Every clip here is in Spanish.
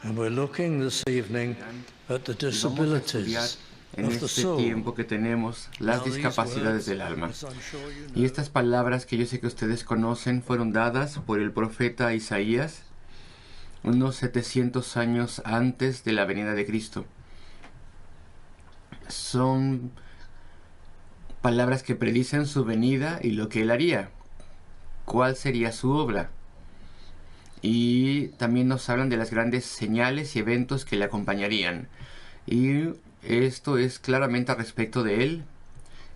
And we're looking this evening at the Y vamos a estudiar disabilities en of the este soul. tiempo que tenemos las Now, these discapacidades words, del alma. as I'm sure you Y know, estas palabras que yo sé que ustedes conocen fueron dadas por el profeta Isaías unos 700 años antes de la venida de Cristo. Son palabras que predicen su venida y lo que él haría, cuál sería su obra. Y también nos hablan de las grandes señales y eventos que le acompañarían. Y esto es claramente al respecto de él.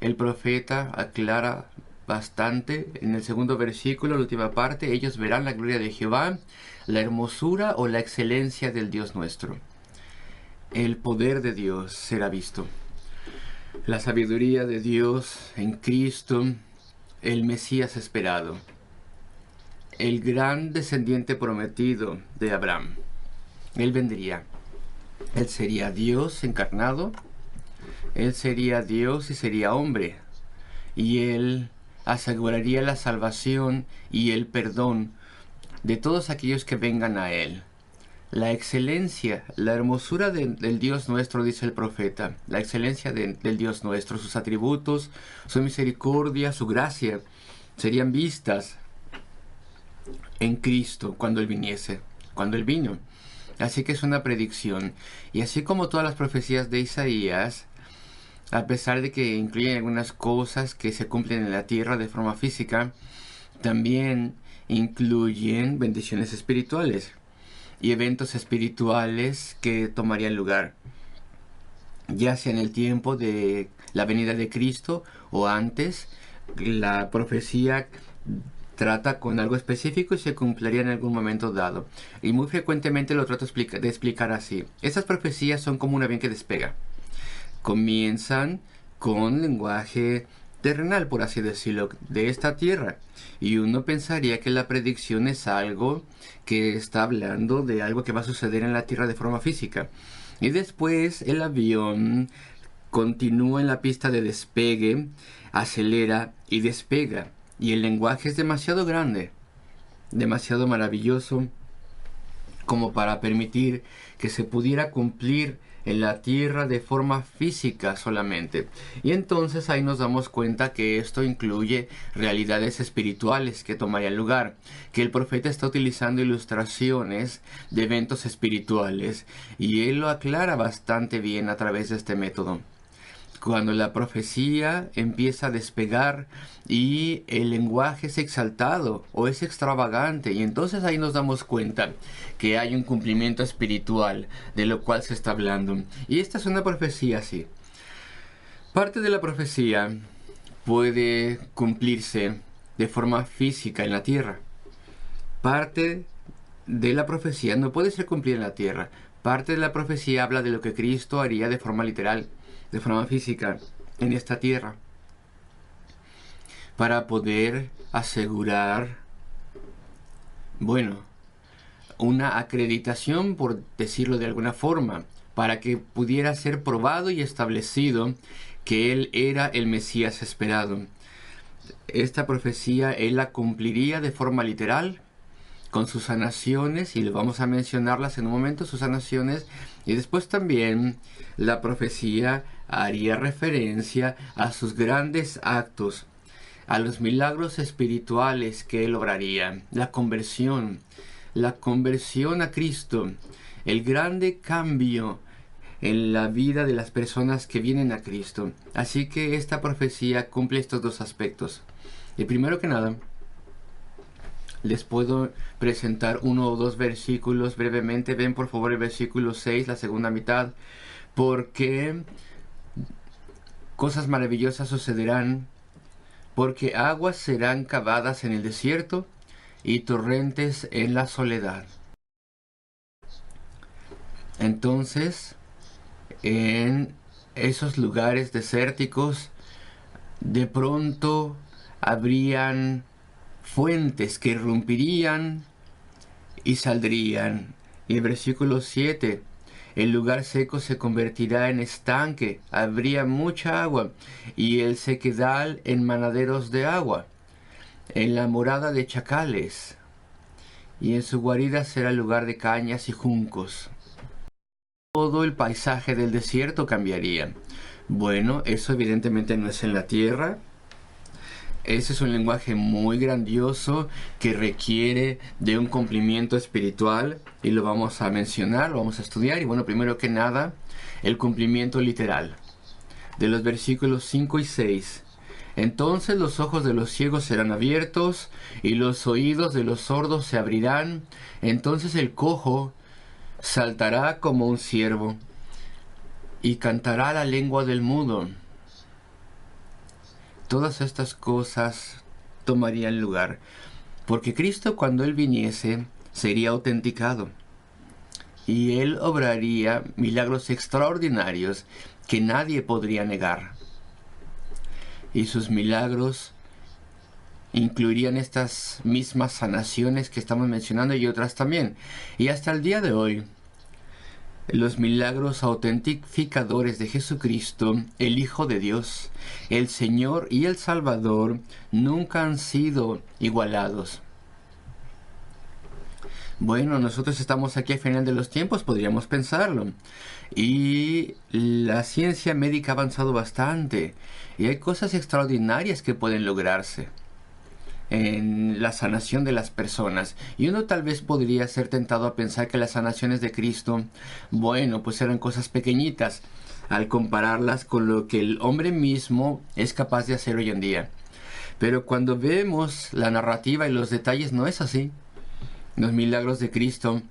El profeta aclara bastante en el segundo versículo, la última parte: ellos verán la gloria de Jehová, la hermosura o la excelencia del Dios nuestro. El poder de Dios será visto. La sabiduría de Dios en Cristo, el Mesías esperado, el gran descendiente prometido de Abraham. Él vendría. Él sería Dios encarnado. Él sería Dios y sería hombre. Y Él aseguraría la salvación y el perdón de todos aquellos que vengan a Él. La excelencia, la hermosura del Dios nuestro, dice el profeta, la excelencia del Dios nuestro, sus atributos, su misericordia, su gracia, serían vistas en Cristo cuando Él viniese, cuando Él vino. Así que es una predicción. Y así como todas las profecías de Isaías, a pesar de que incluyen algunas cosas que se cumplen en la tierra de forma física, también incluyen bendiciones espirituales y eventos espirituales que tomarían lugar, ya sea en el tiempo de la venida de Cristo o antes. La profecía trata con algo específico y se cumpliría en algún momento dado. Y muy frecuentemente lo trato de explicar así. Estas profecías son como un avión que despega. Comienzan con lenguaje terrenal, por así decirlo, de esta tierra. Y uno pensaría que la predicción es algo que está hablando de algo que va a suceder en la tierra de forma física. Y después el avión continúa en la pista de despegue, acelera y despega. Y el lenguaje es demasiado grande, demasiado maravilloso, como para permitir que se pudiera cumplir en la tierra de forma física solamente. Y entonces ahí nos damos cuenta que esto incluye realidades espirituales que tomarían lugar, que el profeta está utilizando ilustraciones de eventos espirituales, y él lo aclara bastante bien a través de este método. Cuando la profecía empieza a despegar y el lenguaje es exaltado o es extravagante, y entonces ahí nos damos cuenta que hay un cumplimiento espiritual de lo cual se está hablando. Y esta es una profecía así. Parte de la profecía puede cumplirse de forma física en la tierra. Parte de la profecía no puede ser cumplida en la tierra. Parte de la profecía habla de lo que Cristo haría de forma literal, de forma física, en esta tierra, para poder asegurar, bueno, una acreditación, por decirlo de alguna forma, para que pudiera ser probado y establecido que Él era el Mesías esperado. Esta profecía Él la cumpliría de forma literal, con sus sanaciones, y vamos a mencionarlas en un momento, sus sanaciones, y después también la profecía haría referencia a sus grandes actos, a los milagros espirituales que él obraría, la conversión a Cristo, el grande cambio en la vida de las personas que vienen a Cristo. Así que esta profecía cumple estos dos aspectos. Y primero que nada, les puedo presentar uno o dos versículos brevemente. Ven por favor el versículo 6, la segunda mitad. Porque cosas maravillosas sucederán, porque aguas serán cavadas en el desierto y torrentes en la soledad. Entonces, en esos lugares desérticos, de pronto habrían fuentes que irrumpirían y saldrían. Y el versículo 7, el lugar seco se convertirá en estanque, habría mucha agua, y el sequedal en manaderos de agua, en la morada de chacales, y en su guarida será lugar de cañas y juncos. todo el paisaje del desierto cambiaría. Bueno, eso evidentemente no es en la tierra. Ese es un lenguaje muy grandioso que requiere de un cumplimiento espiritual y lo vamos a mencionar, lo vamos a estudiar. Y bueno, primero que nada, el cumplimiento literal de los versículos 5 y 6. Entonces los ojos de los ciegos serán abiertos y los oídos de los sordos se abrirán. Entonces el cojo saltará como un ciervo y cantará la lengua del mudo. Todas estas cosas tomarían lugar, porque Cristo, cuando Él viniese, sería autenticado, y Él obraría milagros extraordinarios que nadie podría negar. Y sus milagros incluirían estas mismas sanaciones que estamos mencionando y otras también. Y hasta el día de hoy, los milagros autentificadores de Jesucristo, el Hijo de Dios, el Señor y el Salvador, nunca han sido igualados. Bueno, nosotros estamos aquí al final de los tiempos, podríamos pensarlo. Y la ciencia médica ha avanzado bastante. Y hay cosas extraordinarias que pueden lograrse en la sanación de las personas. Y uno tal vez podría ser tentado a pensar que las sanaciones de Cristo, bueno, pues eran cosas pequeñitas al compararlas con lo que el hombre mismo es capaz de hacer hoy en día. Pero cuando vemos la narrativa y los detalles, no es así. Los milagros de Cristo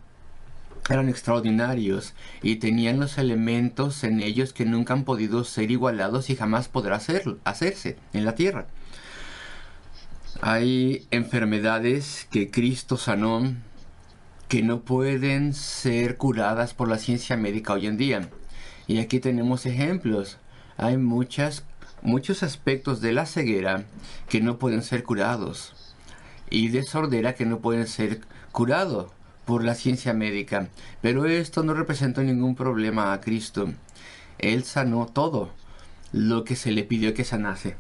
eran extraordinarios y tenían los elementos en ellos que nunca han podido ser igualados y jamás podrá hacerse en la tierra. Hay enfermedades que Cristo sanó que no pueden ser curadas por la ciencia médica hoy en día. Y aquí tenemos ejemplos. Hay muchos aspectos de la ceguera que no pueden ser curados y de sordera que no pueden ser curados por la ciencia médica. Pero esto no representó ningún problema a Cristo. Él sanó todo lo que se le pidió que sanase.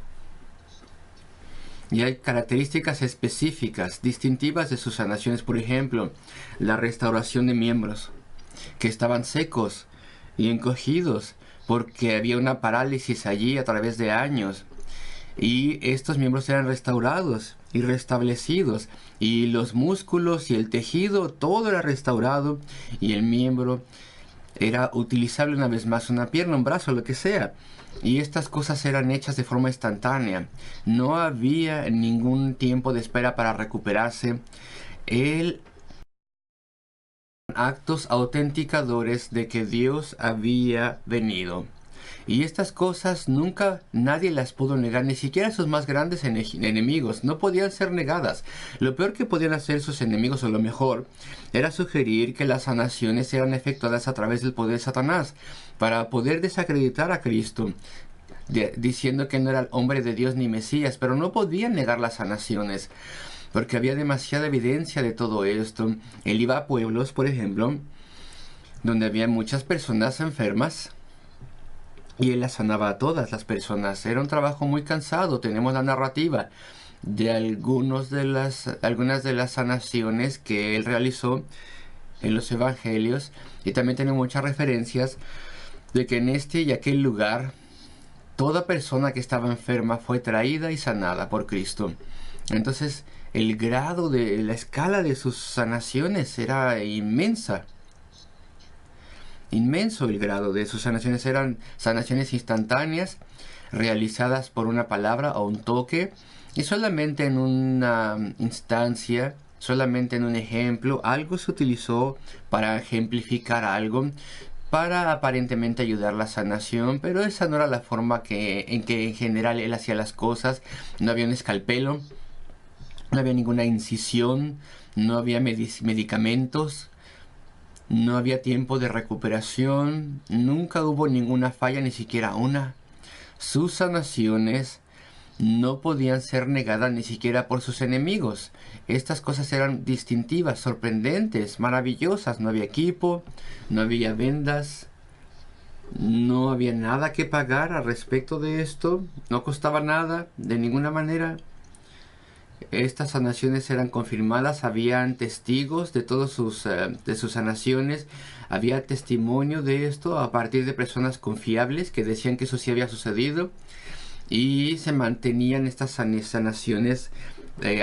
Y hay características específicas, distintivas de sus sanaciones. Por ejemplo, la restauración de miembros que estaban secos y encogidos porque había una parálisis allí a través de años. Y estos miembros eran restaurados y restablecidos. Y los músculos y el tejido, todo era restaurado. Y el miembro era utilizable una vez más, una pierna, un brazo, lo que sea. Y estas cosas eran hechas de forma instantánea. No había ningún tiempo de espera para recuperarse. Actos autenticadores de que Dios había venido. Y estas cosas nunca nadie las pudo negar, ni siquiera sus más grandes enemigos. No podían ser negadas. Lo peor que podían hacer sus enemigos, o lo mejor, era sugerir que las sanaciones eran efectuadas a través del poder de Satanás, para poder desacreditar a Cristo, diciendo que no era el hombre de Dios ni Mesías. Pero no podían negar las sanaciones, porque había demasiada evidencia de todo esto. Él iba a pueblos, por ejemplo, donde había muchas personas enfermas, y él las sanaba a todas las personas. Era un trabajo muy cansado. Tenemos la narrativa de algunas de las sanaciones que él realizó en los evangelios. Y también tenemos muchas referencias de que en este y aquel lugar toda persona que estaba enferma fue traída y sanada por Cristo. Entonces el grado de la escala de sus sanaciones era inmensa. Inmenso el grado de sus sanaciones. Eran sanaciones instantáneas, realizadas por una palabra o un toque, y solamente en una instancia, solamente en un ejemplo, algo se utilizó para ejemplificar algo, para aparentemente ayudar la sanación, pero esa no era la forma en que en general él hacía las cosas. No había un escalpelo, no había ninguna incisión, no había medicamentos. No había tiempo de recuperación, nunca hubo ninguna falla, ni siquiera una. Sus sanaciones no podían ser negadas ni siquiera por sus enemigos. Estas cosas eran distintivas, sorprendentes, maravillosas. No había equipo, no había vendas, no había nada que pagar al respecto de esto. No costaba nada, de ninguna manera. Estas sanaciones eran confirmadas, habían testigos de todas de sus sanaciones, había testimonio de esto a partir de personas confiables que decían que eso sí había sucedido, y se mantenían estas sanaciones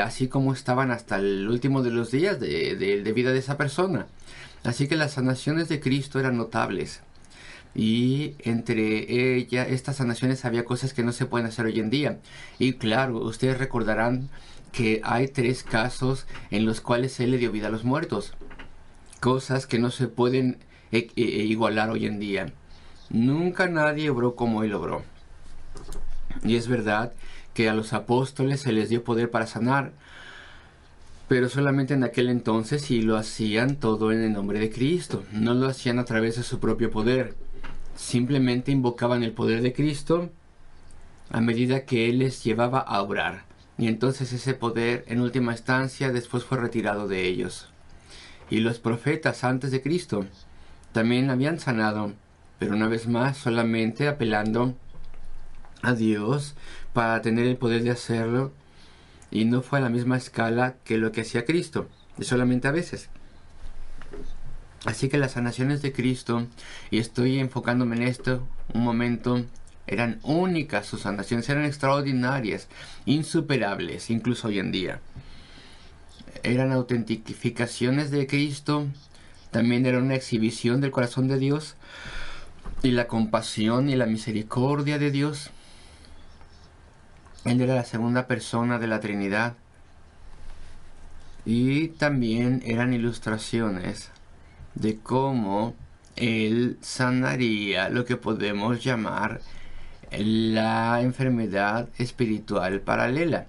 así como estaban hasta el último de los días de vida de esa persona. Así que las sanaciones de Cristo eran notables. Y entre estas sanaciones había cosas que no se pueden hacer hoy en día. Y claro, ustedes recordarán que hay 3 casos en los cuales Él le dio vida a los muertos. Cosas que no se pueden igualar hoy en día. Nunca nadie obró como Él obró. Y es verdad que a los apóstoles se les dio poder para sanar, pero solamente en aquel entonces, y lo hacían todo en el nombre de Cristo. No lo hacían a través de su propio poder. Simplemente invocaban el poder de Cristo a medida que Él les llevaba a obrar. Y entonces ese poder, en última instancia, después fue retirado de ellos. Y los profetas antes de Cristo también habían sanado, pero una vez más solamente apelando a Dios para tener el poder de hacerlo, y no fue a la misma escala que lo que hacía Cristo, y solamente a veces. Así que las sanaciones de Cristo, y estoy enfocándome en esto un momento, eran únicas, sus sanaciones eran extraordinarias, insuperables, incluso hoy en día. Eran autentificaciones de Cristo, también era una exhibición del corazón de Dios, y la compasión y la misericordia de Dios. Él era la segunda persona de la Trinidad. Y también eran ilustraciones de cómo Él sanaría lo que podemos llamar la enfermedad espiritual paralela.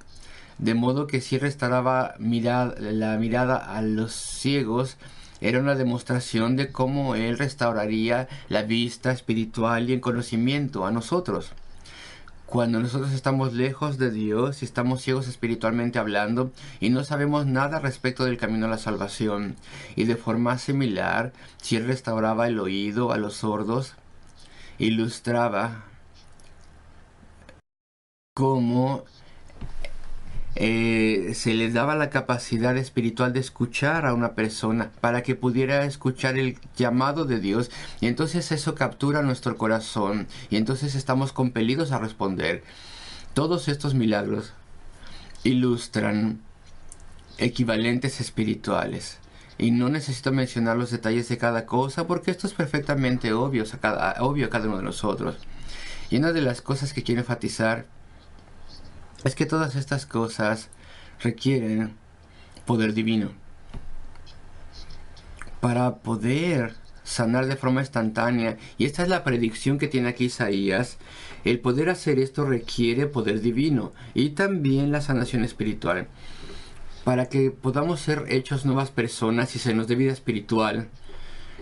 De modo que si restauraba la mirada a los ciegos, era una demostración de cómo Él restauraría la vista espiritual y el conocimiento a nosotros. Cuando nosotros estamos lejos de Dios y estamos ciegos espiritualmente hablando y no sabemos nada respecto del camino a la salvación, y de forma similar, si Él restauraba el oído a los sordos, ilustraba cómo se les daba la capacidad espiritual de escuchar a una persona para que pudiera escuchar el llamado de Dios, y entonces eso captura nuestro corazón y entonces estamos compelidos a responder. Todos estos milagros ilustran equivalentes espirituales, y no necesito mencionar los detalles de cada cosa porque esto es perfectamente obvio a cada uno de nosotros. Y una de las cosas que quiero enfatizar es que todas estas cosas requieren poder divino. Para poder sanar de forma instantánea, y esta es la predicción que tiene aquí Isaías, el poder hacer esto requiere poder divino y también la sanación espiritual. Para que podamos ser hechos nuevas personas y se nos dé vida espiritual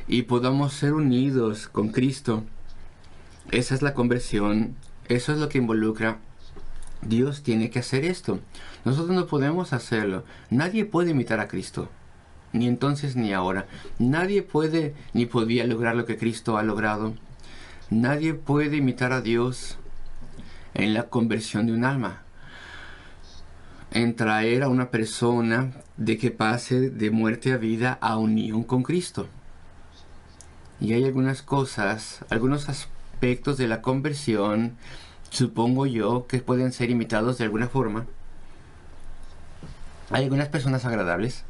y podamos ser unidos con Cristo, esa es la conversión, eso es lo que involucra. Dios tiene que hacer esto. Nosotros no podemos hacerlo. Nadie puede imitar a Cristo. Ni entonces ni ahora. Nadie puede ni podía lograr lo que Cristo ha logrado. Nadie puede imitar a Dios en la conversión de un alma. En traer a una persona de que pase de muerte a vida a unión con Cristo. Y hay algunas cosas, algunos aspectos de la conversión, supongo yo, que pueden ser imitados de alguna forma. Hay algunas personas agradables,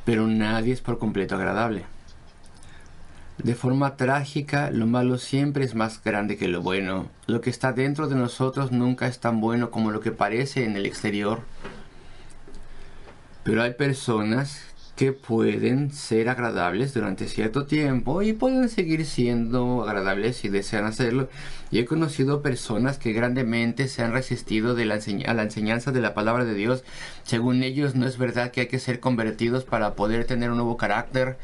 pero nadie es por completo agradable. De forma trágica, lo malo siempre es más grande que lo bueno. Lo que está dentro de nosotros nunca es tan bueno como lo que parece en el exterior. Pero hay personas que pueden ser agradables durante cierto tiempo y pueden seguir siendo agradables si desean hacerlo. Y he conocido personas que grandemente se han resistido a la enseñanza de la palabra de Dios. Según ellos, no es verdad que hay que ser convertidos para poder tener un nuevo carácter.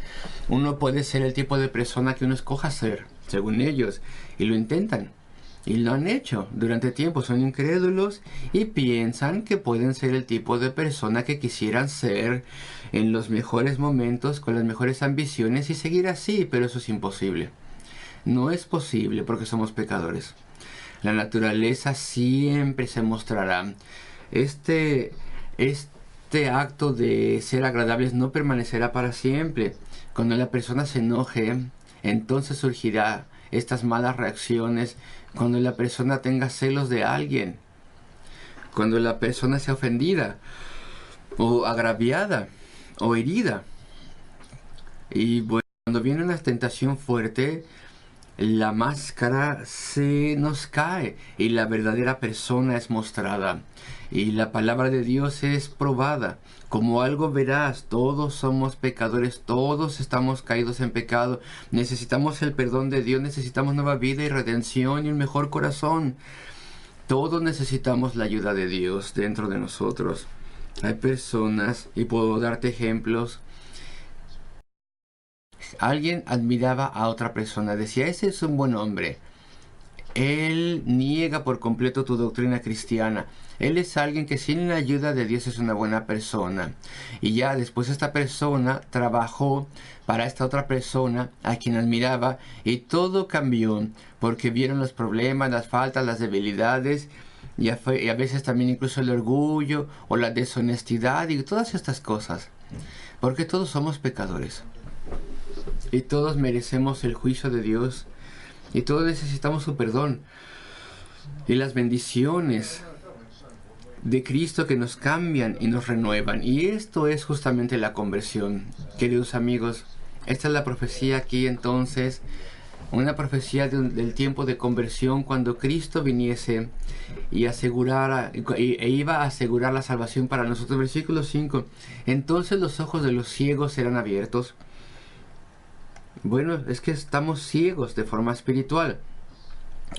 Uno puede ser el tipo de persona que uno escoja ser, según ellos, y lo intentan. Y lo han hecho durante tiempo, son incrédulos y piensan que pueden ser el tipo de persona que quisieran ser en los mejores momentos, con las mejores ambiciones y seguir así, pero eso es imposible. No es posible porque somos pecadores. La naturaleza siempre se mostrará. Este acto de ser agradables no permanecerá para siempre. Cuando la persona se enoje, entonces surgirá estas malas reacciones. Cuando la persona tenga celos de alguien, cuando la persona sea ofendida o agraviada o herida. Y bueno, cuando viene una tentación fuerte, la máscara se nos cae y la verdadera persona es mostrada. Y la palabra de Dios es probada como algo veraz. Todos somos pecadores, todos estamos caídos en pecado. Necesitamos el perdón de Dios, necesitamos nueva vida y redención y un mejor corazón. Todos necesitamos la ayuda de Dios dentro de nosotros. Hay personas, y puedo darte ejemplos. Alguien admiraba a otra persona, decía, ese es un buen hombre. Él niega por completo tu doctrina cristiana. Él es alguien que sin la ayuda de Dios es una buena persona. Y ya después esta persona trabajó para esta otra persona a quien admiraba y todo cambió porque vieron los problemas, las faltas, las debilidades y a veces también incluso el orgullo o la deshonestidad y todas estas cosas. Porque todos somos pecadores y todos merecemos el juicio de Dios. Y todos necesitamos su perdón y las bendiciones de Cristo que nos cambian y nos renuevan. Y esto es justamente la conversión. Queridos amigos, esta es la profecía aquí entonces, una profecía del tiempo de conversión cuando Cristo viniese y iba a asegurar la salvación para nosotros. Versículo 5. Entonces los ojos de los ciegos serán abiertos. Bueno, es que estamos ciegos de forma espiritual,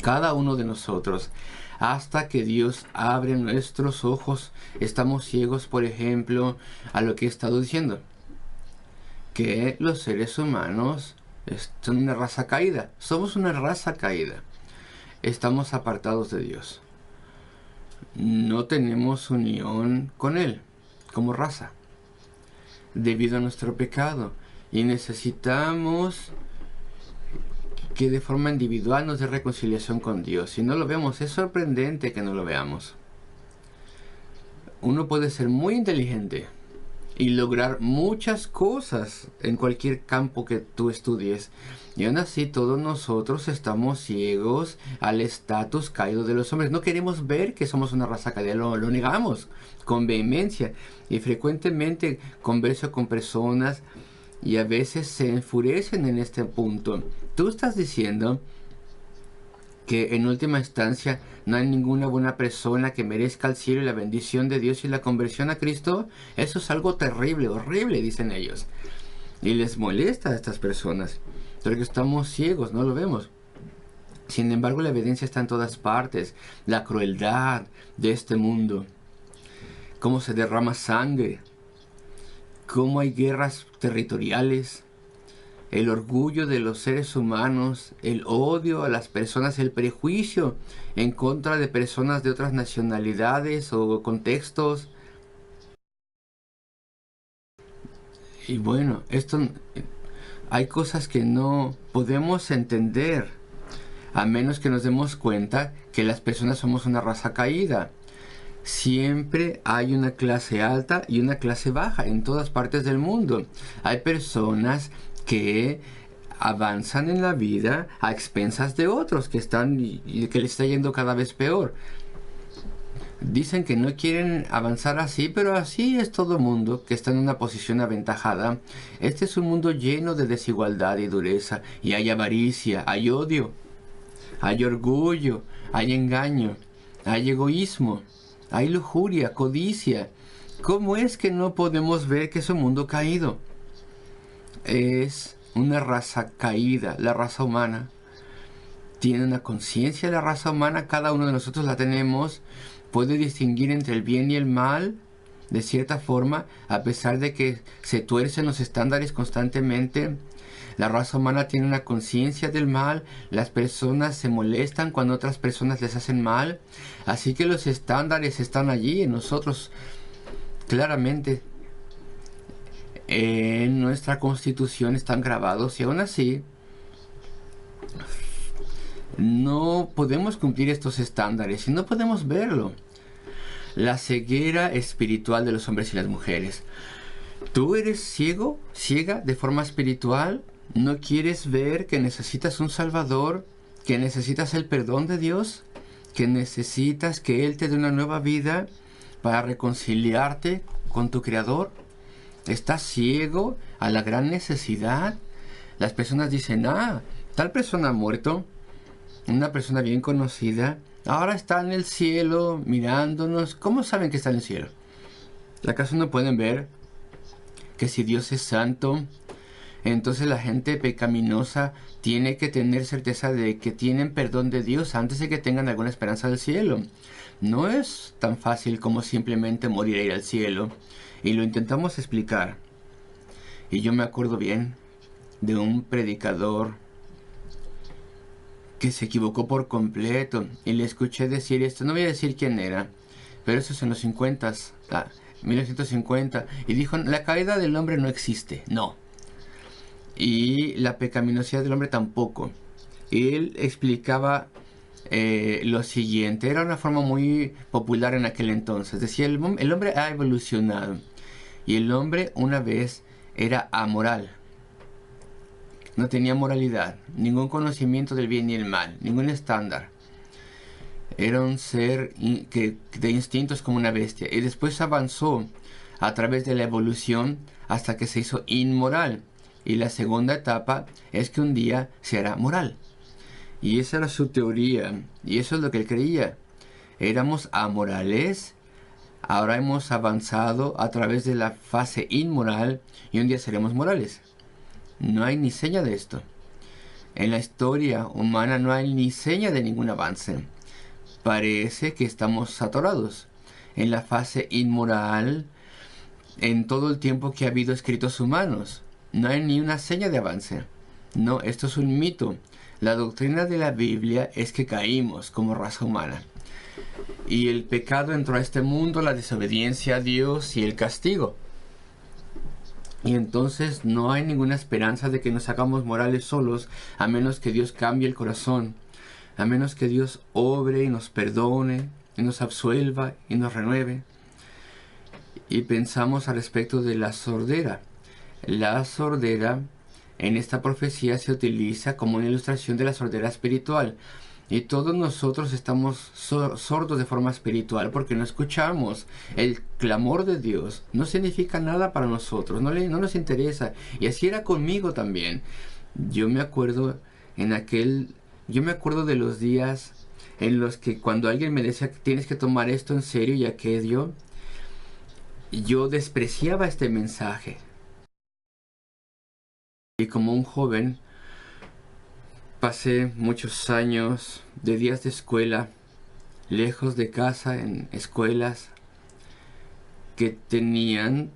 cada uno de nosotros. Hasta que Dios abre nuestros ojos, estamos ciegos, por ejemplo, a lo que he estado diciendo. Que los seres humanos son una raza caída. Somos una raza caída. Estamos apartados de Dios. No tenemos unión con Él como raza, debido a nuestro pecado. Y necesitamos que de forma individual nos dé reconciliación con Dios. Si no lo vemos, es sorprendente que no lo veamos. Uno puede ser muy inteligente y lograr muchas cosas en cualquier campo que tú estudies. Y aún así todos nosotros estamos ciegos al estatus caído de los hombres. No queremos ver que somos una raza caída, lo negamos con vehemencia. Y frecuentemente converso con personas y a veces se enfurecen en este punto. Tú estás diciendo que en última instancia no hay ninguna buena persona que merezca el cielo y la bendición de Dios y la conversión a Cristo. Eso es algo terrible, horrible, dicen ellos. Y les molesta a estas personas, porque estamos ciegos, no lo vemos. Sin embargo, la evidencia está en todas partes. La crueldad de este mundo, cómo se derrama sangre, cómo hay guerras territoriales, el orgullo de los seres humanos, el odio a las personas, el prejuicio en contra de personas de otras nacionalidades o contextos. Y bueno, hay cosas que no podemos entender a menos que nos demos cuenta que las personas somos una raza caída. Siempre hay una clase alta y una clase baja en todas partes del mundo. Hay personas que avanzan en la vida a expensas de otros que les está yendo cada vez peor. Dicen que no quieren avanzar así, pero así es todo mundo que está en una posición aventajada. Este es un mundo lleno de desigualdad y dureza, y hay avaricia, hay odio, hay orgullo, hay engaño, hay egoísmo, hay lujuria, codicia. ¿Cómo es que no podemos ver que es un mundo caído? Es una raza caída, la raza humana. Tiene una conciencia la raza humana, cada uno de nosotros la tenemos. Puede distinguir entre el bien y el mal, de cierta forma, a pesar de que se tuercen los estándares constantemente. La raza humana tiene una conciencia del mal. Las personas se molestan cuando otras personas les hacen mal. Así que los estándares están allí en nosotros, claramente. En nuestra constitución están grabados y aún así no podemos cumplir estos estándares y no podemos verlo. la ceguera espiritual de los hombres y las mujeres. ¿Tú eres ciego, ciega de forma espiritual? ¿No quieres ver que necesitas un Salvador? ¿Que necesitas el perdón de Dios? ¿Que necesitas que Él te dé una nueva vida para reconciliarte con tu Creador? ¿Estás ciego a la gran necesidad? Las personas dicen, tal persona ha muerto, una persona bien conocida, ahora está en el cielo mirándonos. ¿Cómo saben que está en el cielo? ¿Acaso no pueden ver que si Dios es santo, entonces la gente pecaminosa tiene que tener certeza de que tienen perdón de Dios antes de que tengan alguna esperanza del cielo? No es tan fácil como simplemente morir e ir al cielo. Y lo intentamos explicar. Y yo me acuerdo bien de un predicador que se equivocó por completo. Y le escuché decir esto. No voy a decir quién era, pero eso es en los 1950. Y dijo, la caída del hombre no existe. No. Y la pecaminosidad del hombre tampoco. Y él explicaba lo siguiente. Era una forma muy popular en aquel entonces. Decía, el hombre ha evolucionado. Y el hombre una vez era amoral. No tenía moralidad, ningún conocimiento del bien y el mal, ningún estándar. Era un ser de instintos como una bestia. Y después avanzó a través de la evolución hasta que se hizo inmoral. Y la segunda etapa es que un día se hará moral. Y esa era su teoría. Y eso es lo que él creía. Éramos amorales. Ahora hemos avanzado a través de la fase inmoral y un día seremos morales. No hay ni seña de esto. En la historia humana no hay ni seña de ningún avance. Parece que estamos atorados en la fase inmoral en todo el tiempo que ha habido escritos humanos. No hay ni una seña de avance. No, esto es un mito. La doctrina de la Biblia es que caímos como raza humana. Y el pecado entró a este mundo, la desobediencia a Dios y el castigo. Y entonces no hay ninguna esperanza de que nos hagamos morales solos, a menos que Dios cambie el corazón, a menos que Dios obre y nos perdone, y nos absuelva y nos renueve. Y pensamos al respecto de la sordera. La sordera en esta profecía se utiliza como una ilustración de la sordera espiritual. Y todos nosotros estamos sordos de forma espiritual porque no escuchamos. El clamor de Dios no significa nada para nosotros, no nos interesa. Y así era conmigo también. Yo me acuerdo de los días en los que cuando alguien me decía que tienes que tomar esto en serio y aquello, yo despreciaba este mensaje. Y como un joven, pasé muchos años de días de escuela, lejos de casa, en escuelas que tenían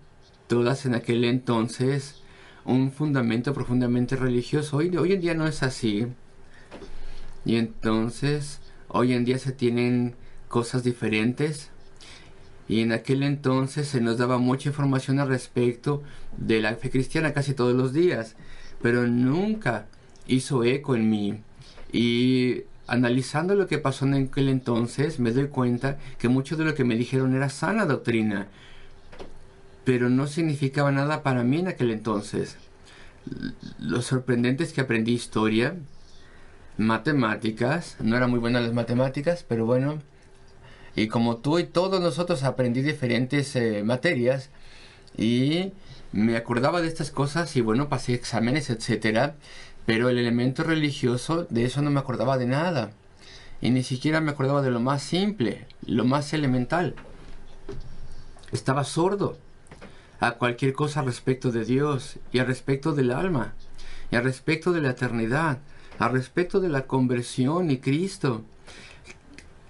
todas en aquel entonces un fundamento profundamente religioso. Hoy en día no es así. Y entonces, hoy en día se tienen cosas diferentes. Y en aquel entonces se nos daba mucha información al respecto de la fe cristiana casi todos los días. Pero nunca hizo eco en mí. Y analizando lo que pasó en aquel entonces, me doy cuenta que mucho de lo que me dijeron era sana doctrina, pero no significaba nada para mí en aquel entonces. Lo sorprendente es que aprendí historia, matemáticas, no era muy buena las matemáticas, pero bueno, y como tú y todos nosotros aprendí diferentes materias, y me acordaba de estas cosas, y bueno, pasé exámenes, etcétera. Pero el elemento religioso, de eso no me acordaba de nada. Y ni siquiera me acordaba de lo más simple, lo más elemental. Estaba sordo a cualquier cosa respecto de Dios y al respecto del alma y al respecto de la eternidad, al respecto de la conversión y Cristo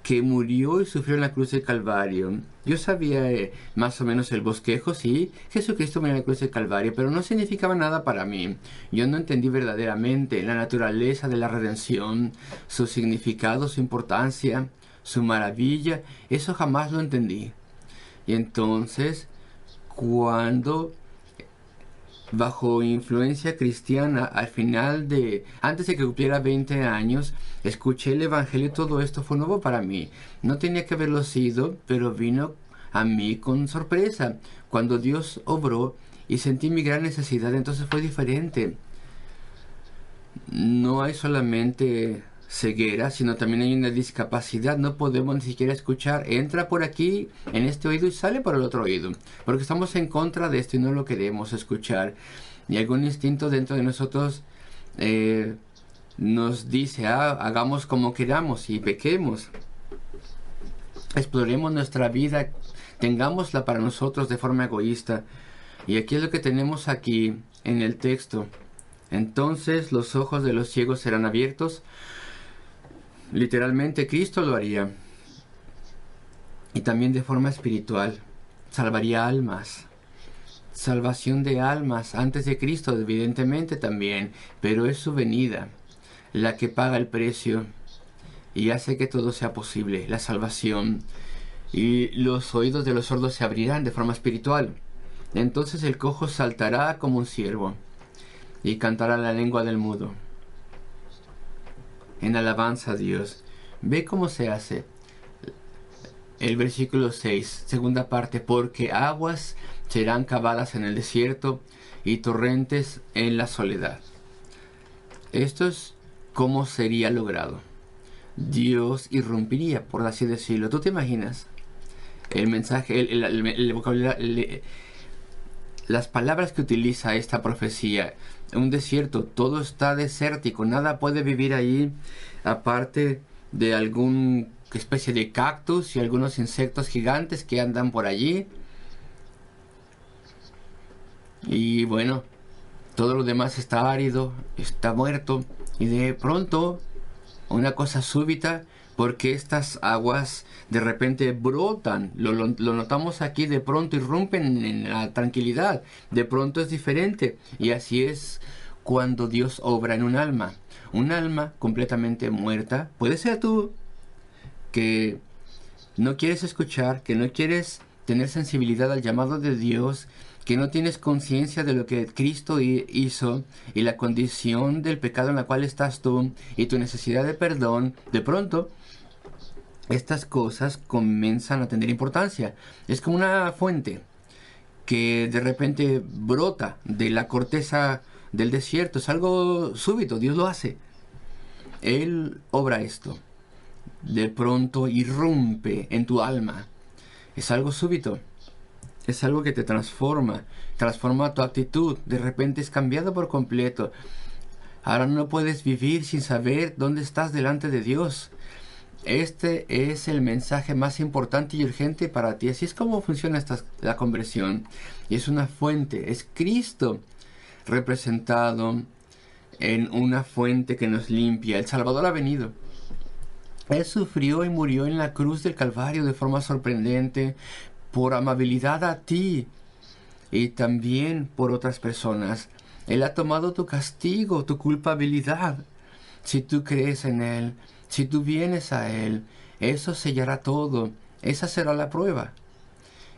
que murió y sufrió en la cruz del Calvario. Yo sabía más o menos el bosquejo, sí, Jesucristo murió en la cruz del Calvario, pero no significaba nada para mí. Yo no entendí verdaderamente la naturaleza de la redención, su significado, su importancia, su maravilla. Eso jamás lo entendí. Y entonces, cuando bajo influencia cristiana, antes de que cumpliera 20 años, escuché el Evangelio y todo esto fue nuevo para mí. No tenía que haberlo sido, pero vino a mí con sorpresa. Cuando Dios obró y sentí mi gran necesidad, entonces fue diferente. No hay solamente ceguera, sino también hay una discapacidad. No podemos ni siquiera escuchar. Entra por aquí, en este oído, y sale por el otro oído. Porque estamos en contra de esto y no lo queremos escuchar. Y algún instinto dentro de nosotros nos dice, hagamos como queramos y pequemos. Exploremos nuestra vida, tengámosla para nosotros de forma egoísta. Y aquí es lo que tenemos aquí en el texto. Entonces los ojos de los ciegos serán abiertos. Literalmente Cristo lo haría. Y también de forma espiritual. Salvaría almas. Salvación de almas antes de Cristo, evidentemente también. Pero es su venida la que paga el precio y hace que todo sea posible. La salvación. Y los oídos de los sordos se abrirán de forma espiritual. Entonces el cojo saltará como un ciervo y cantará la lengua del mudo en alabanza a Dios. Ve cómo se hace. El versículo 6, segunda parte, porque aguas serán cavadas en el desierto y torrentes en la soledad. Esto es cómo sería logrado. Dios irrumpiría, por así decirlo. ¿Tú te imaginas? El mensaje, el vocabulario, las palabras que utiliza esta profecía. Un desierto, todo está desértico, nada puede vivir ahí aparte de alguna especie de cactus y algunos insectos gigantes que andan por allí. Y bueno, todo lo demás está árido, está muerto. Y de pronto, una cosa súbita, porque estas aguas de repente brotan, lo notamos aquí, de pronto irrumpen en la tranquilidad, de pronto es diferente. Y así es cuando Dios obra en un alma completamente muerta. Puede ser tú, que no quieres escuchar, que no quieres tener sensibilidad al llamado de Dios, que no tienes conciencia de lo que Cristo hizo y la condición del pecado en la cual estás tú y tu necesidad de perdón. De pronto estas cosas comienzan a tener importancia. Es como una fuente que de repente brota de la corteza del desierto. Es algo súbito, Dios lo hace. Él obra esto. De pronto irrumpe en tu alma. Es algo súbito. Es algo que te transforma tu actitud. De repente es cambiado por completo. Ahora no puedes vivir sin saber dónde estás delante de Dios. Este es el mensaje más importante y urgente para ti. Así es como funciona la conversión. Y es una fuente. Es Cristo representado en una fuente que nos limpia. El Salvador ha venido. Él sufrió y murió en la cruz del Calvario de forma sorprendente por amabilidad a ti y también por otras personas. Él ha tomado tu castigo, tu culpabilidad. Si tú crees en Él, si tú vienes a Él, eso sellará todo. Esa será la prueba.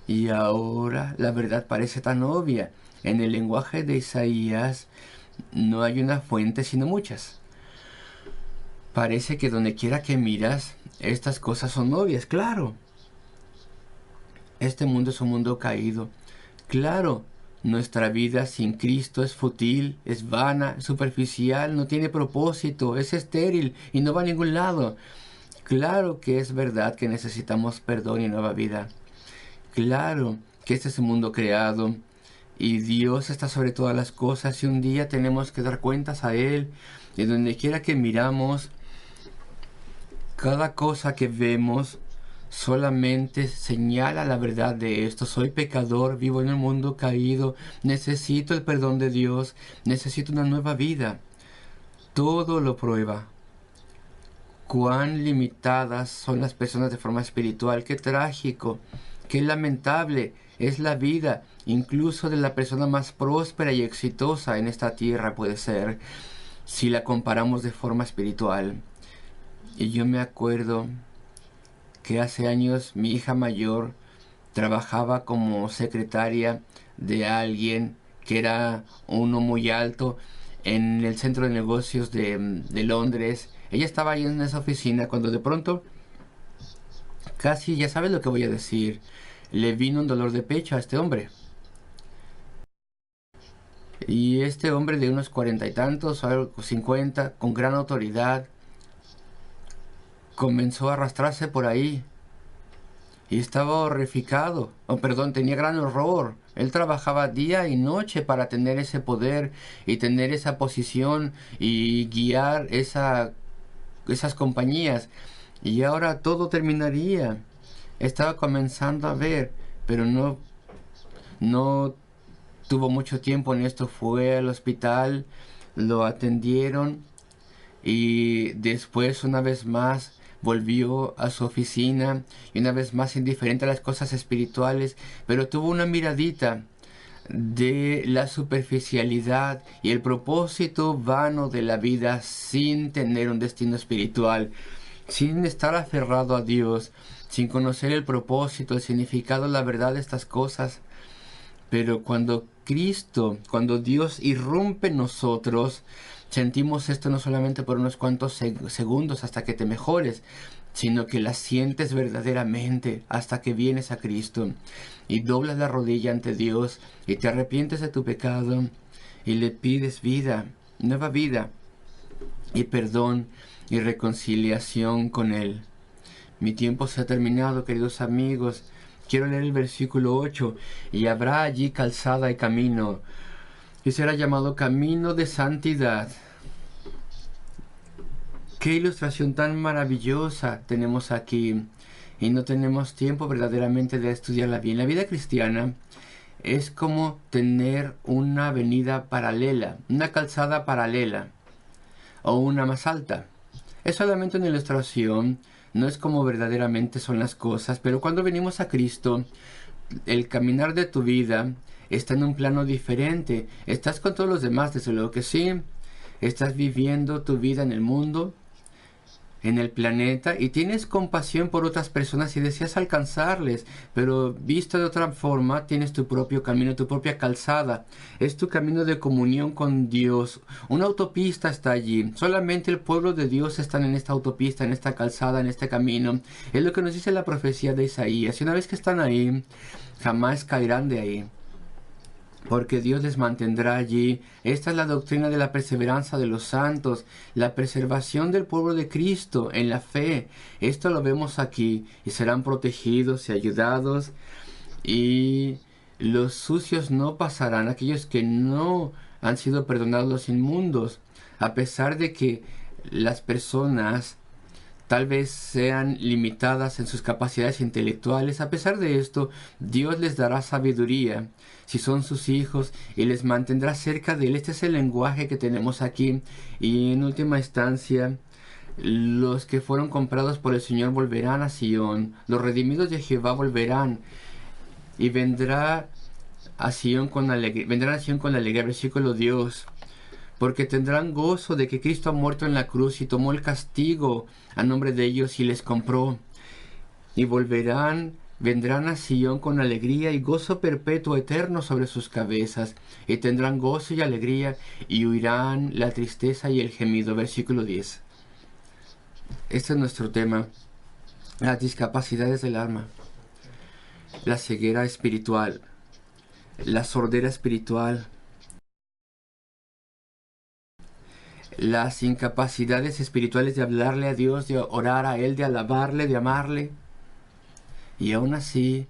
Y ahora la verdad parece tan obvia. En el lenguaje de Isaías no hay una fuente sino muchas. Parece que donde quiera que miras, estas cosas son obvias, claro. Este mundo es un mundo caído. Claro, nuestra vida sin Cristo es fútil, es vana, superficial, no tiene propósito, es estéril y no va a ningún lado. Claro que es verdad que necesitamos perdón y nueva vida. Claro que este es un mundo creado y Dios está sobre todas las cosas y un día tenemos que dar cuentas a Él. Y donde quiera que miramos, cada cosa que vemos solamente señala la verdad de esto. Soy pecador, vivo en un mundo caído, necesito el perdón de Dios, necesito una nueva vida. Todo lo prueba. Cuán limitadas son las personas de forma espiritual. Qué trágico, qué lamentable es la vida, incluso de la persona más próspera y exitosa en esta tierra puede ser, si la comparamos de forma espiritual. Y yo me acuerdo que hace años mi hija mayor trabajaba como secretaria de alguien que era uno muy alto en el centro de negocios de Londres. Ella estaba ahí en esa oficina cuando de pronto, casi, ya sabes lo que voy a decir, le vino un dolor de pecho a este hombre. Y este hombre de unos 40 y tantos, o 50, con gran autoridad, comenzó a arrastrarse por ahí y estaba horrificado, perdón, tenía gran horror. Él trabajaba día y noche para tener ese poder y tener esa posición y guiar esas compañías. Y ahora todo terminaría. Estaba comenzando a ver, pero no tuvo mucho tiempo en esto. Fue al hospital, lo atendieron y después una vez más volvió a su oficina y una vez más indiferente a las cosas espirituales, pero tuvo una miradita de la superficialidad y el propósito vano de la vida sin tener un destino espiritual, sin estar aferrado a Dios, sin conocer el propósito, el significado, la verdad de estas cosas. Pero cuando cuando Dios irrumpe en nosotros, sentimos esto no solamente por unos cuantos segundos hasta que te mejores, sino que la sientes verdaderamente hasta que vienes a Cristo y doblas la rodilla ante Dios y te arrepientes de tu pecado y le pides vida, nueva vida y perdón y reconciliación con Él. Mi tiempo se ha terminado, queridos amigos. Quiero leer el versículo 8. Y habrá allí calzada y camino, y será llamado camino de santidad. Qué ilustración tan maravillosa tenemos aquí. Y no tenemos tiempo verdaderamente de estudiarla bien. La vida cristiana es como tener una avenida paralela, una calzada paralela, o una más alta. Es solamente una ilustración, no es como verdaderamente son las cosas, pero cuando venimos a Cristo, el caminar de tu vida está en un plano diferente. Estás con todos los demás, desde luego que sí. Estás viviendo tu vida en el mundo, en el planeta, y tienes compasión por otras personas y deseas alcanzarles, pero visto de otra forma, tienes tu propio camino, tu propia calzada. Es tu camino de comunión con Dios. Una autopista está allí. Solamente el pueblo de Dios está en esta autopista, en esta calzada, en este camino. Es lo que nos dice la profecía de Isaías. Y una vez que están ahí, jamás caerán de ahí, porque Dios les mantendrá allí. Esta es la doctrina de la perseverancia de los santos, la preservación del pueblo de Cristo en la fe. Esto lo vemos aquí, y serán protegidos y ayudados, y los sucios no pasarán, aquellos que no han sido perdonados, los inmundos, a pesar de que las personas tal vez sean limitadas en sus capacidades intelectuales. A pesar de esto, Dios les dará sabiduría si son sus hijos y les mantendrá cerca de Él. Este es el lenguaje que tenemos aquí. Y en última instancia, los que fueron comprados por el Señor volverán a Sion. Los redimidos de Jehová volverán y vendrán a Sion con alegría. Versículo Dios. Porque tendrán gozo de que Cristo ha muerto en la cruz y tomó el castigo a nombre de ellos y les compró. Y vendrán a Sion con alegría y gozo perpetuo eterno sobre sus cabezas. Y tendrán gozo y alegría y huirán la tristeza y el gemido. Versículo 10. Este es nuestro tema. Las discapacidades del alma. La ceguera espiritual. La sordera espiritual. Las incapacidades espirituales de hablarle a Dios, de orar a Él, de alabarle, de amarle. Y aún así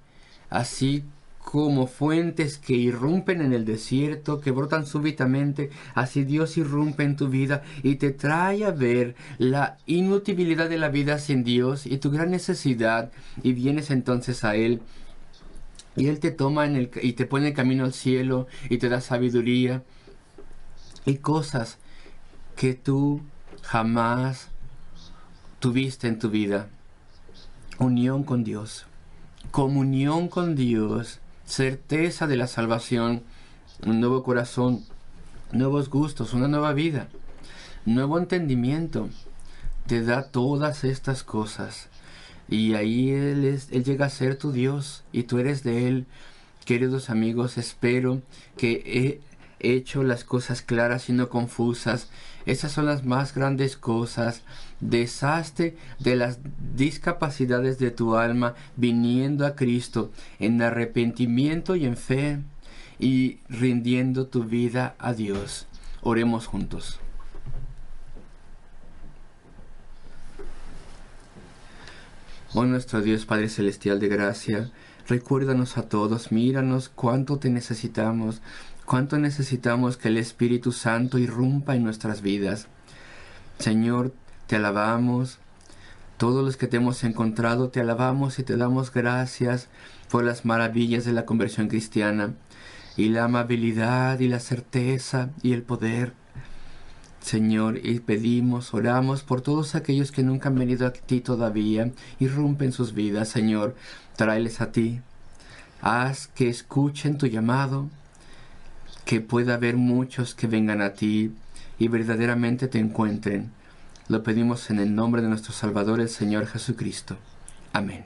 como fuentes que irrumpen en el desierto, que brotan súbitamente, así Dios irrumpe en tu vida y te trae a ver la inutilidad de la vida sin Dios y tu gran necesidad, y vienes entonces a Él. Y Él te toma y te pone en el camino al cielo y te da sabiduría y cosas que tú jamás tuviste en tu vida. Unión con Dios, comunión con Dios, certeza de la salvación, un nuevo corazón, nuevos gustos, una nueva vida, nuevo entendimiento. Te da todas estas cosas. Y ahí Él llega a ser tu Dios y tú eres de Él. Queridos amigos, espero que he hecho las cosas claras y no confusas. Esas son las más grandes cosas. Deshazte de las discapacidades de tu alma viniendo a Cristo en arrepentimiento y en fe y rindiendo tu vida a Dios. Oremos juntos. Oh nuestro Dios Padre Celestial de gracia, recuérdanos a todos, míranos cuánto te necesitamos, cuánto necesitamos que el Espíritu Santo irrumpa en nuestras vidas. Señor, te alabamos, todos los que te hemos encontrado te alabamos y te damos gracias por las maravillas de la conversión cristiana y la amabilidad y la certeza y el poder. Señor, y pedimos, oramos por todos aquellos que nunca han venido a ti todavía. Irrumpe sus vidas, Señor, tráeles a ti. Haz que escuchen tu llamado, que pueda haber muchos que vengan a ti y verdaderamente te encuentren. Lo pedimos en el nombre de nuestro Salvador, el Señor Jesucristo. Amén.